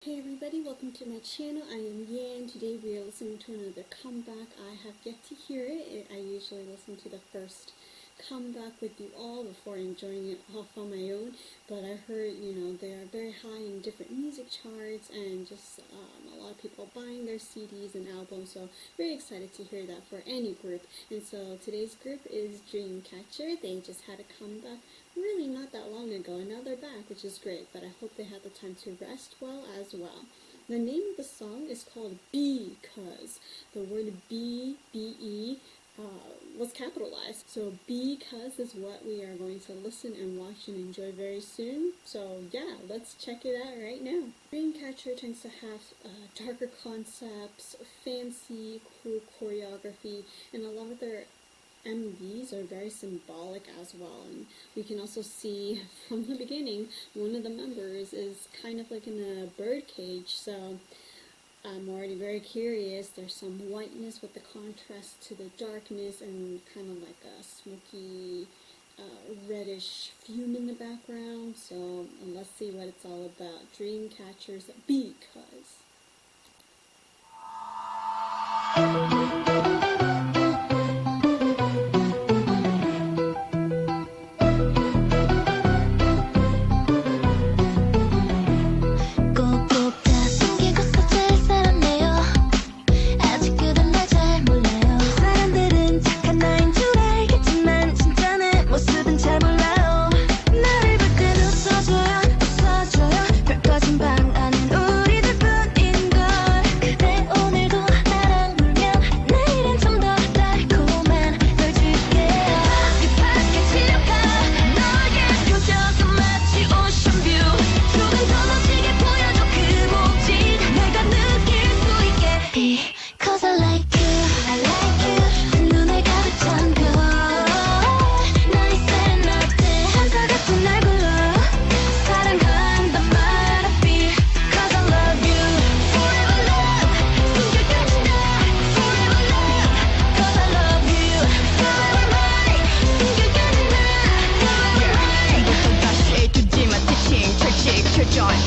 Hey everybody, welcome to my channel. I am Yan. Today we are listening to another comeback. I have yet to hear it. I usually listen to the first comeback with you all before enjoying it off on my own. But I heard, they are very high in different music charts and just a lot of people buying their CDs and albums. So very excited to hear that for any group. And so today's group is Dreamcatcher. They just had a comeback really not that long ago, and now they're back, which is great, but I hope they had the time to rest well as well. The name of the song is called Because. The word B-E, was capitalized. So Because is what we are going to listen and watch and enjoy very soon. So yeah, let's check it out right now. Dreamcatcher tends to have darker concepts, fancy, cool choreography, and a lot of their MVs are very symbolic as well, and we can also see from the beginning one of the members is kind of like in a bird cage, so I'm already very curious. There's some whiteness with the contrast to the darkness and kind of like a smoky reddish fume in the background, so let's see what it's all about. Dreamcatcher's Because.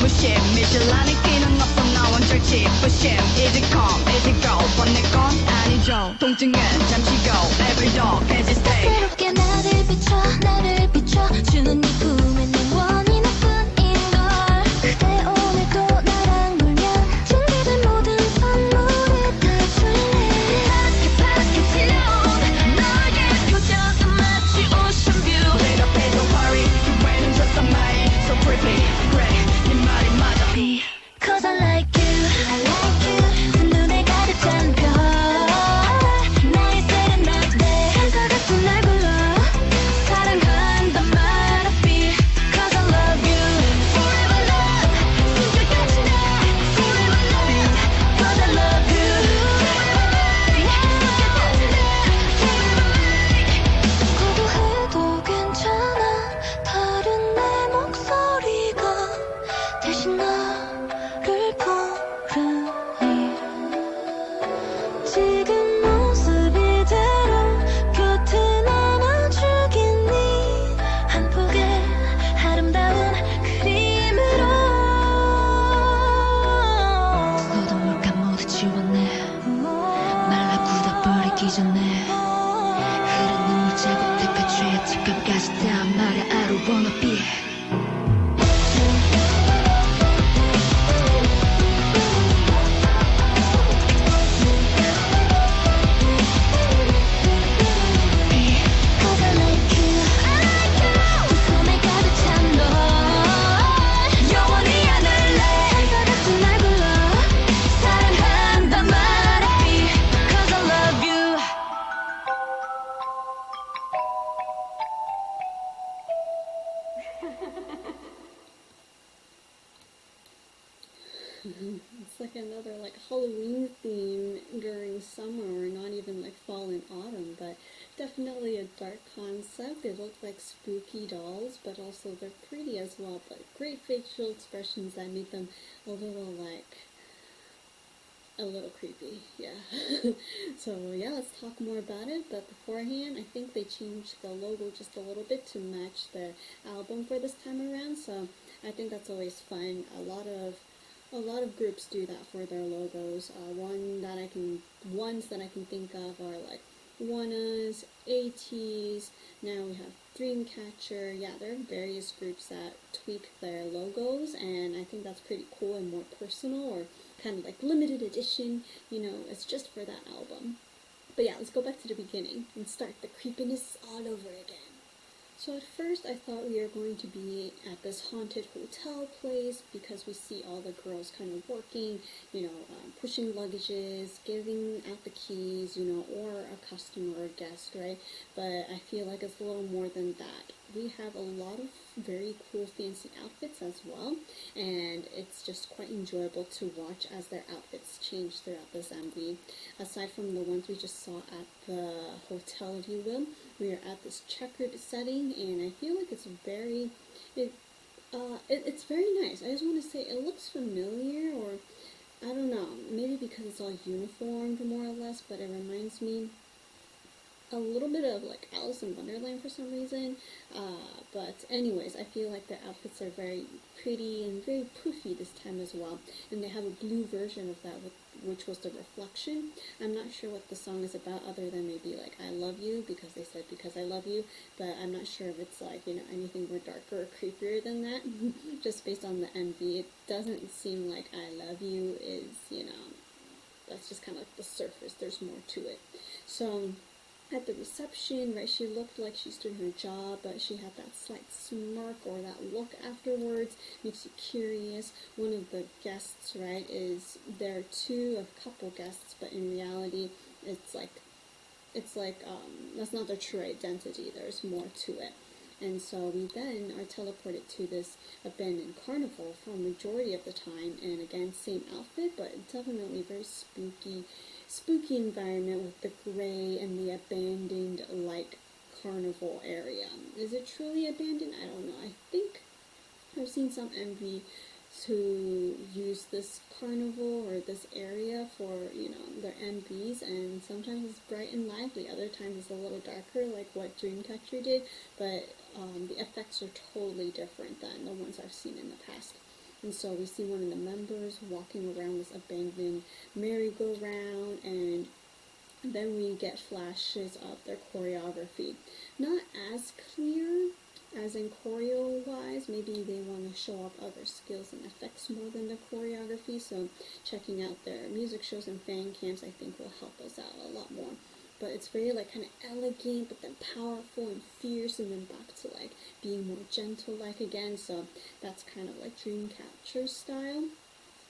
무심 미질라 느끼는 어떤 나원 절집 부심 Is it calm, is it go 번내 건 아니죠 통증은 잠시고 Every dog has its day 새롭게 나를 비춰 주는 네 꿈엔 내 원이 너뿐인걸 그대 오늘도 나랑 놀면 준비된 모든 선물을 다 줄래 파랗게 질려온 너의 표정은 마치 오션뷰 Lit up and don't worry 후회는 just a mind So pretty, great Because I like you 눈에 가득 찬 별 나의 세레나데 한사 같은 날 불러 사랑한단 말 Because I love you Forever love 숨겨진 나 Forever love Because I love you 고도해도 괜찮아 다른 내 목소리가 대신 나를 부르니 지금 모습 이대로 곁에 남아주겠니 한 폭의 아름다운 그림으로 너도 몰카 모두 지웠네 말라 굳어버리기 전에 흐른 눈물 자국 대패죄 집값까지 다 말야 I don't wanna be It's like another Halloween theme during summer, or not even fall and autumn, but definitely a dark concept. They look like spooky dolls, but also they're pretty as well, but great facial expressions that make them a little creepy, yeah. So yeah, let's talk more about it, but beforehand, I think they changed the logo just a little bit to match the album for this time around, so I think that's always fun. A a lot of groups do that for their logos. Ones that I can think of are like Wanna's, AT's, now we have Dreamcatcher. Yeah, there are various groups that tweak their logos, and I think that's pretty cool and more personal, or kind of like limited edition, it's just for that album. But yeah, let's go back to the beginning and start the creepiness all over again. So at first I thought we were going to be at this haunted hotel place because we see all the girls kind of working, pushing luggages, giving out the keys, or a customer or guest, right? But I feel like it's a little more than that. We have a lot of very cool fancy outfits as well, and it's just quite enjoyable to watch as their outfits change throughout this MV. Aside from the ones we just saw at the hotel, if you will, we are at this checkered setting, and I feel like it's very nice. I just want to say it looks familiar, or I don't know, maybe because it's all uniformed more or less, but it reminds me a little bit of like Alice in Wonderland for some reason, but anyways, I feel like the outfits are very pretty and very poofy this time as well, and they have a blue version of that, which was the Reflection. I'm not sure what the song is about other than maybe like I love you, because they said because I love you, but I'm not sure if it's like, anything more darker or creepier than that. Just based on the MV, it doesn't seem like I love you is, that's just kind of like the surface. There's more to it. So at the reception, right, she looked like she's doing her job, but she had that slight smirk or that look afterwards. Makes you curious. One of the guests, right, is there too, a couple guests, but in reality, it's like that's not their true identity. There's more to it. And so we then are teleported to this abandoned carnival for a majority of the time, and again, same outfit, but definitely very spooky environment with the gray and the abandoned like carnival area. Is it truly abandoned? I don't know. I think I've seen some MV who use this carnival or this area for, their MVs, and sometimes it's bright and lively, other times it's a little darker like what Dreamcatcher did, but the effects are totally different than the ones I've seen in the past. And so we see one of the members walking around this abandoned merry-go-round, and then we get flashes of their choreography. Not as clear as in choreo-wise. Maybe they want to show off other skills and effects more than the choreography, so checking out their music shows and fan cams I think will help us out a lot more. But it's very like kind of elegant, but then powerful and fierce, and then back to like being more gentle like again. So that's kind of like Dreamcatcher style.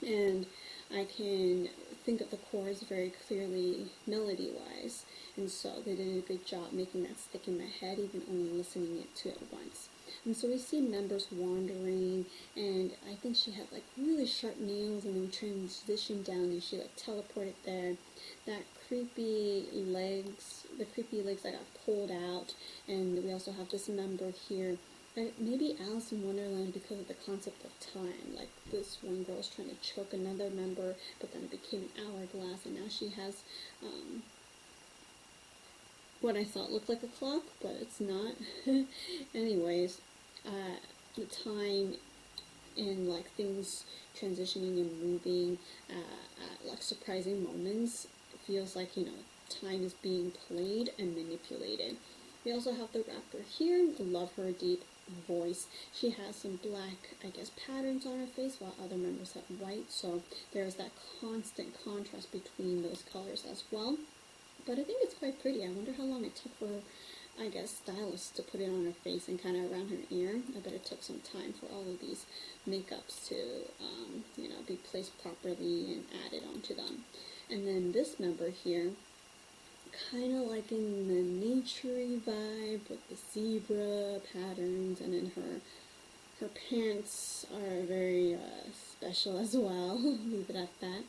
And I can think of the chorus very clearly melody-wise, and so they did a good job making that stick in my head, even only listening to it once. And so we see members wandering, and I think she had like really sharp nails, and then transitioned down, and she like teleported there. That creepy legs that got pulled out, and we also have this member here. Maybe Alice in Wonderland because of the concept of time. Like this one girl is trying to choke another member, but then it became an hourglass, and now she has what I thought looked like a clock, but it's not. Anyways, the time and like things transitioning and moving at like surprising moments, it feels like, time is being played and manipulated. We also have the rapper here. Love her deep voice. She has some black, I guess, patterns on her face, while other members have white, so there's that constant contrast between those colors as well. But I think it's quite pretty. I wonder how long it took for, I guess, stylist to put it on her face and kind of around her ear. I bet it took some time for all of these makeups to, be placed properly and added onto them. And then this member here, kind of like in the naturey vibe with the zebra patterns, and then her pants are very special as well. Leave it at that.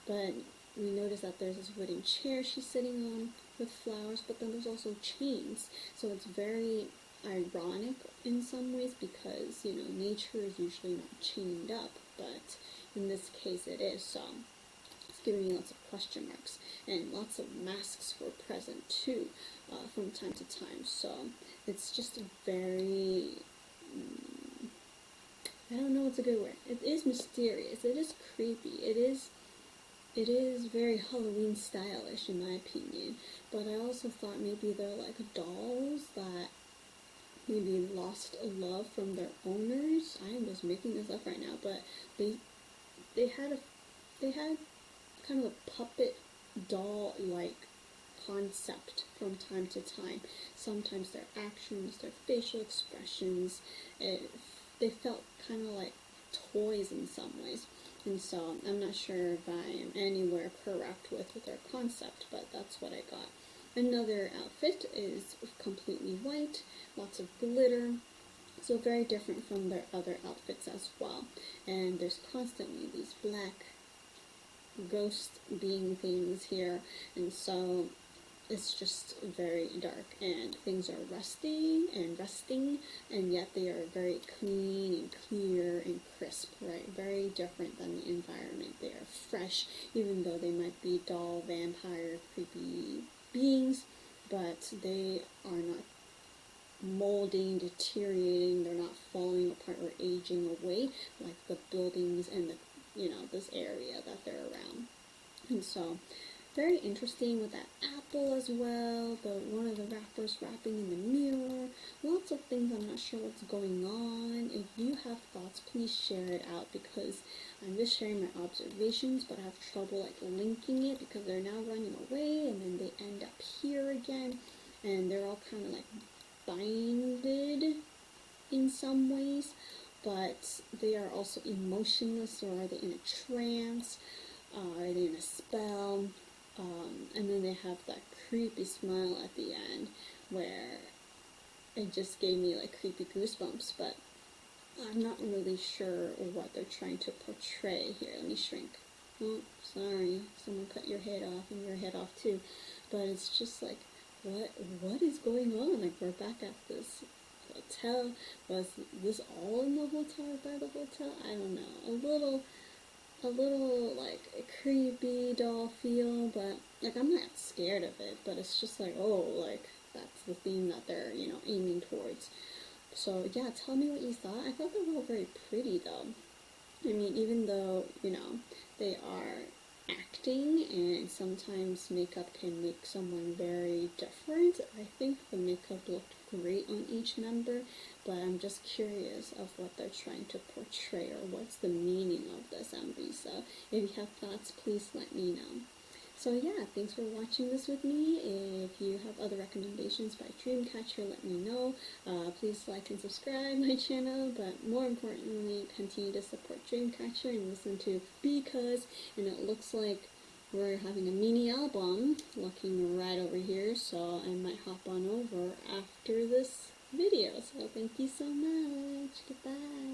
But we notice that there's this wooden chair she's sitting on with flowers, but then there's also chains. So it's very ironic in some ways because, nature is usually not chained up, but in this case it is. So it's giving me lots of question marks, and lots of masks were present too from time to time. So it's just a very, I don't know, it's a good word. It is mysterious. It is creepy. It is very Halloween stylish in my opinion. But I also thought maybe they're like dolls that maybe lost love from their owners. I am just making this up right now, but they had kind of a puppet doll like concept from time to time. Sometimes their actions, their facial expressions, they felt kind of like toys in some ways. And so I'm not sure if I am anywhere correct with their concept, but that's what I got. Another outfit is completely white, lots of glitter, so very different from their other outfits as well. And there's constantly these black ghost being things here, and so it's just very dark, and things are rusting, and yet they are very clean and clear and crisp, right? Very different than the environment. They are fresh, even though they might be doll, vampire, creepy beings, but they are not molding, deteriorating, they're not falling apart or aging away like the buildings and the, this area that they're around. And so very interesting with that apple as well, one of the rappers rapping in the mirror, lots of things. I'm not sure what's going on. If you have thoughts, please share it out, because I'm just sharing my observations, but I have trouble like linking it because they're now running away and then they end up here again, and they're all kind of like binded in some ways, but they are also emotionless. Or are they in a trance? Are they in a spell? And then they have that creepy smile at the end where it just gave me like creepy goosebumps, but I'm not really sure what they're trying to portray here. Let me shrink. Oh, sorry, someone cut your head off and your head off too. But it's just like, what is going on? Like, we're back at this hotel. Was this all in the hotel, by the hotel? I don't know. A little like a creepy doll feel, but like I'm not scared of it, but it's just like, oh, like that's the theme that they're, aiming towards. So yeah, tell me what you thought. I thought they were all very pretty though. I mean, even though, they are acting and sometimes makeup can make someone very different, I think the makeup looked great on each member, but I'm just curious of what they're trying to portray or what's the meaning of this MV. So if you have thoughts, please let me know. So yeah, thanks for watching this with me. If you have other recommendations by Dreamcatcher, let me know. Please like and subscribe my channel, but more importantly, continue to support Dreamcatcher and listen to Because, and it looks like we're having a mini album, looking right over here, so I might hop on over after this video. So thank you so much. Goodbye.